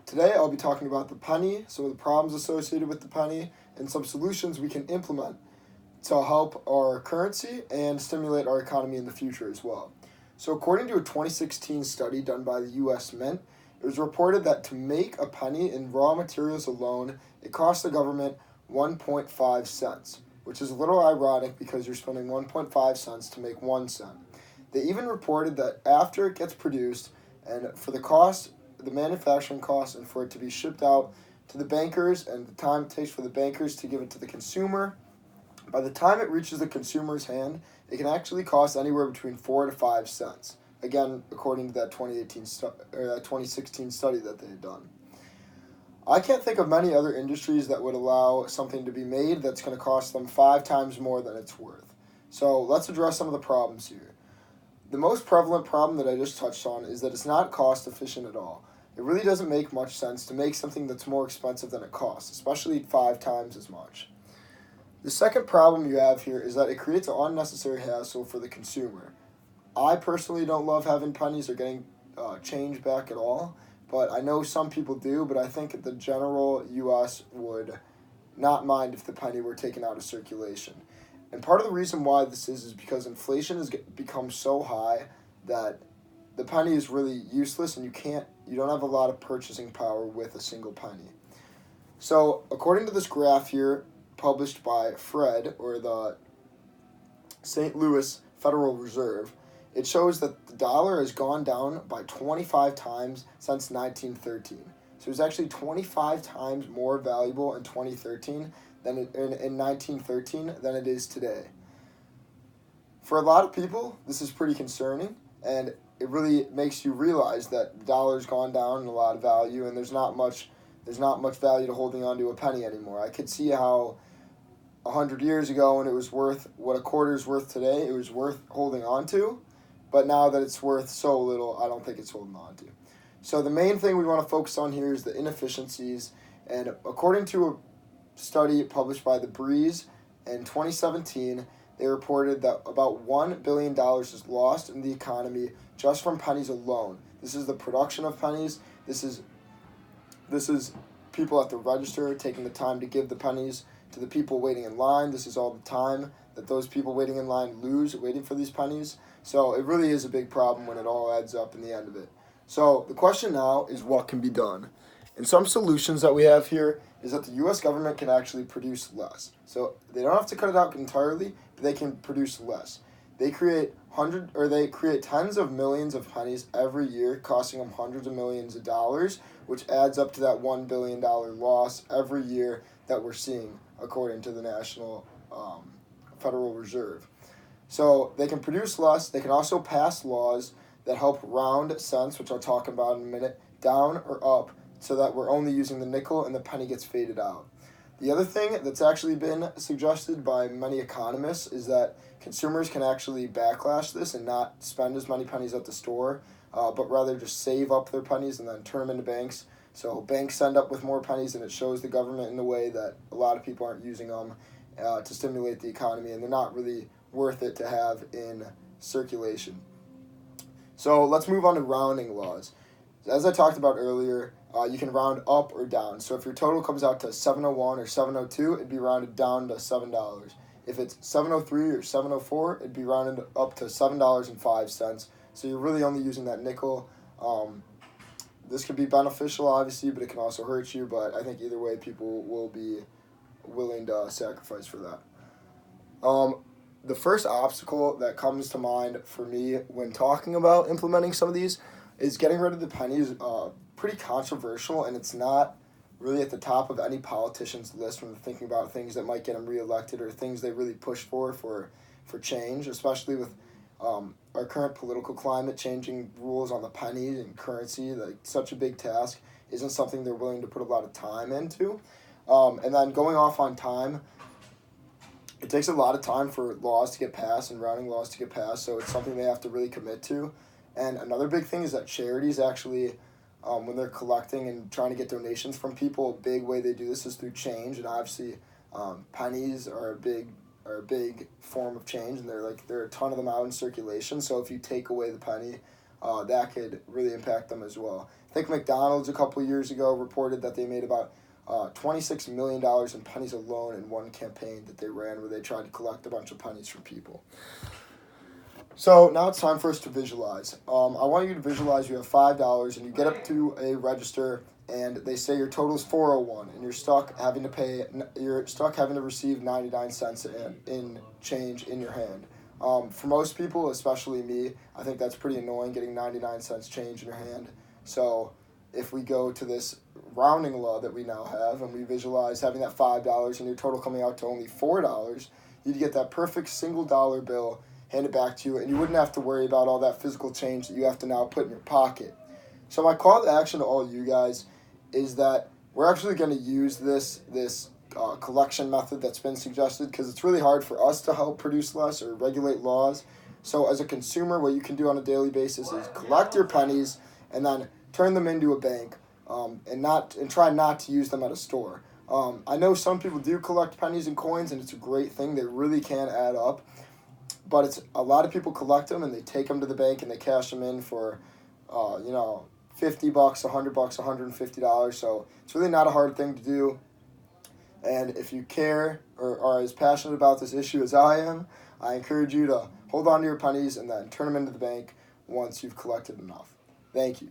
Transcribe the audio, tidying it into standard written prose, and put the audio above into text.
Today I'll be talking about the penny, some of the problems associated with the penny, and some solutions we can implement to help our currency and stimulate our economy in the future as well. So, according to a 2016 study done by the U.S. Mint, it was reported that to make a penny in raw materials alone, it cost the government 1.5 cents, which is a little ironic because you're spending 1.5 cents to make 1 cent. They even reported that after it gets produced, and for the cost, the manufacturing cost, and for it to be shipped out to the bankers, and the time it takes for the bankers to give it to the consumer, by the time it reaches the consumer's hand, it can actually cost anywhere between 4 to 5 cents. Again, according to that 2016 study that they had done. I can't think of many other industries that would allow something to be made that's going to cost them 5 times more than it's worth. So let's address some of the problems here. The most prevalent problem that I just touched on is that it's not cost efficient at all. It really doesn't make much sense to make something that's more expensive than it costs, especially 5 times as much. The second problem you have here is that it creates an unnecessary hassle for the consumer. I personally don't love having pennies or getting change back at all, but I know some people do, but I think the general U.S. would not mind if the penny were taken out of circulation. And part of the reason why this is because inflation has become so high that the penny is really useless and you don't have a lot of purchasing power with a single penny. So according to this graph here, published by Fred, or the St. Louis Federal Reserve, it shows that the dollar has gone down by 25 times since 1913. So it's actually 25 times more valuable in 2013 than in 1913 than it is today. For a lot of people, this is pretty concerning, and it really makes you realize that the dollar's gone down in a lot of value, and there's not much value to holding on to a penny anymore. I could see how 100 years ago, when it was worth what a quarter is worth today, it was worth holding on to. But now that it's worth so little, I don't think it's holding on to. So the main thing we want to focus on here is the inefficiencies. And according to a study published by the Breeze in 2017, they reported that about $1 billion is lost in the economy just from pennies alone. This is the production of pennies. This is people at the register taking the time to give the pennies to the people waiting in line. This is all the time that those people waiting in line lose waiting for these pennies. So it really is a big problem when it all adds up in the end of it. So the question now is what can be done? And some solutions that we have here is that the U.S. government can actually produce less. So they don't have to cut it out entirely, but they can produce less. They create tens of millions of pennies every year, costing them hundreds of millions of dollars, which adds up to that $1 billion loss every year that we're seeing, according to the National Federal Reserve. So they can produce less. They can also pass laws that help round cents, which I'll talk about in a minute, down or up, so that we're only using the nickel and the penny gets faded out. The other thing that's actually been suggested by many economists is that consumers can actually backlash this and not spend as many pennies at the store, but rather just save up their pennies and then turn them into banks. So banks end up with more pennies, and it shows the government in a way that a lot of people aren't using them to stimulate the economy, and they're not really worth it to have in circulation. So let's move on to rounding laws. As I talked about earlier, you can round up or down. So if your total comes out to 701 or 702, it'd be rounded down to $7. If it's 703 or 704, it'd be rounded up to $7.05. So you're really only using that nickel. This could be beneficial, obviously, but it can also hurt you. But I think either way, people will be willing to sacrifice for that. The first obstacle that comes to mind for me when talking about implementing some of these is getting rid of the pennies. Pretty controversial, and it's not really at the top of any politician's list when they're thinking about things that might get them reelected or things they really push for change, especially with our current political climate. Changing rules on the penny and currency, like such a big task, isn't something they're willing to put a lot of time into. And then going off on time, it takes a lot of time for laws to get passed and rounding laws to get passed, so it's something they have to really commit to. And another big thing is that charities actually, when they're collecting and trying to get donations from people, a big way they do this is through change, and obviously pennies are a big form of change, and there are a ton of them out in circulation. So if you take away the penny, that could really impact them as well. I think McDonald's a couple years ago reported that they made about $26 million in pennies alone in one campaign that they ran where they tried to collect a bunch of pennies from people. So now it's time for us to visualize. I want you to visualize you have $5 and you get up to a register and they say your total is $401 and you're stuck having to receive 99 cents in change in your hand. For most people, especially me, I think that's pretty annoying getting 99 cents change in your hand. So if we go to this rounding law that we now have and we visualize having that $5 and your total coming out to only $4, you'd get that perfect single dollar bill handed back to you, and you wouldn't have to worry about all that physical change that you have to now put in your pocket. So my call to action to all you guys is that we're actually going to use this collection method that's been suggested because it's really hard for us to help produce less or regulate laws. So as a consumer, what you can do on a daily basis is collect your pennies and then turn them into a bank, and try not to use them at a store. I know some people do collect pennies and coins, and it's a great thing. They really can add up. But it's a lot of people collect them and they take them to the bank and they cash them in for, $50, $100, $150. So it's really not a hard thing to do. And if you care or are as passionate about this issue as I am, I encourage you to hold on to your pennies and then turn them into the bank once you've collected enough. Thank you.